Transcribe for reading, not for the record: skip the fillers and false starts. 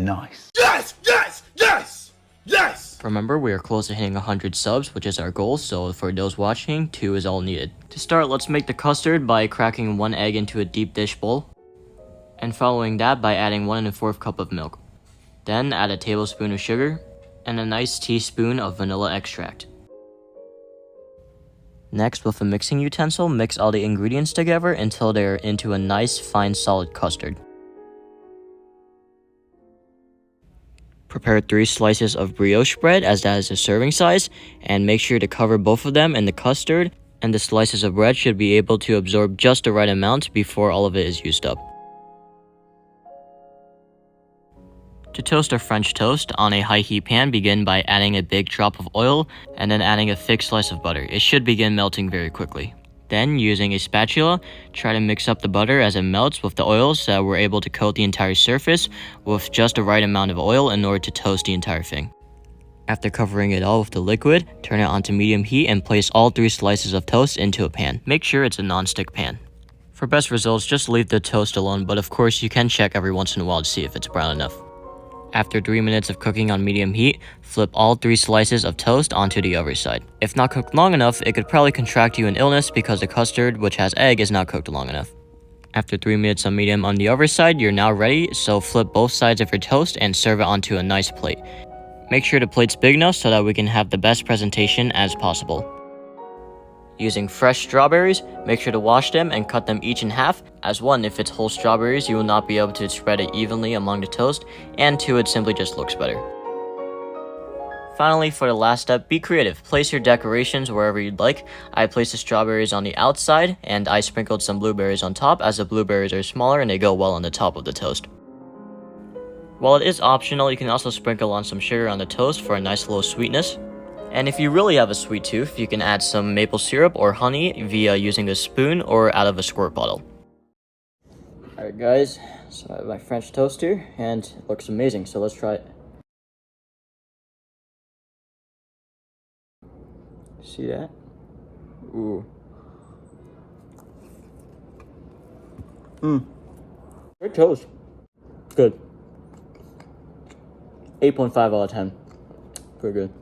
nice. Yes! Yes! Yes! Yes! Remember, we are close to hitting 100 subs, which is our goal, so for those watching, 2 is all needed. To start, let's make the custard by cracking 1 egg into a deep dish bowl, and following that by adding 1 1/4 cup of milk. Then add a tablespoon of sugar, and a nice teaspoon of vanilla extract. Next, with a mixing utensil, mix all the ingredients together until they are into a nice, fine, solid custard. Prepare 3 slices of brioche bread, as that is a serving size, and make sure to cover both of them in the custard, and the slices of bread should be able to absorb just the right amount before all of it is used up. To toast a French toast on a high heat pan, begin by adding a big drop of oil and then adding a thick slice of butter. It should begin melting very quickly. Then, using a spatula, try to mix up the butter as it melts with the oil so that we're able to coat the entire surface with just the right amount of oil in order to toast the entire thing. After covering it all with the liquid, turn it onto medium heat and place all 3 slices of toast into a pan. Make sure it's a non-stick pan. For best results, just leave the toast alone, but of course you can check every once in a while to see if it's brown enough. After 3 minutes of cooking on medium heat, flip all 3 slices of toast onto the other side. If not cooked long enough, it could probably contract you an illness because the custard, which has egg, is not cooked long enough. After 3 minutes on medium on the other side, you're now ready, so flip both sides of your toast and serve it onto a nice plate. Make sure the plate's big enough so that we can have the best presentation as possible. Using fresh strawberries, make sure to wash them and cut them each in half, as 1, if it's whole strawberries, you will not be able to spread it evenly among the toast, and 2, it simply just looks better. Finally, for the last step, be creative. Place your decorations wherever you'd like. I placed the strawberries on the outside, and I sprinkled some blueberries on top, as the blueberries are smaller and they go well on the top of the toast. While it is optional, you can also sprinkle on some sugar on the toast for a nice little sweetness. And if you really have a sweet tooth, you can add some maple syrup or honey via using a spoon or out of a squirt bottle. Alright guys, so I have my French toast here, and it looks amazing, so let's try it. See that? Ooh. Great toast. Good. 8.5 out of 10. Pretty good.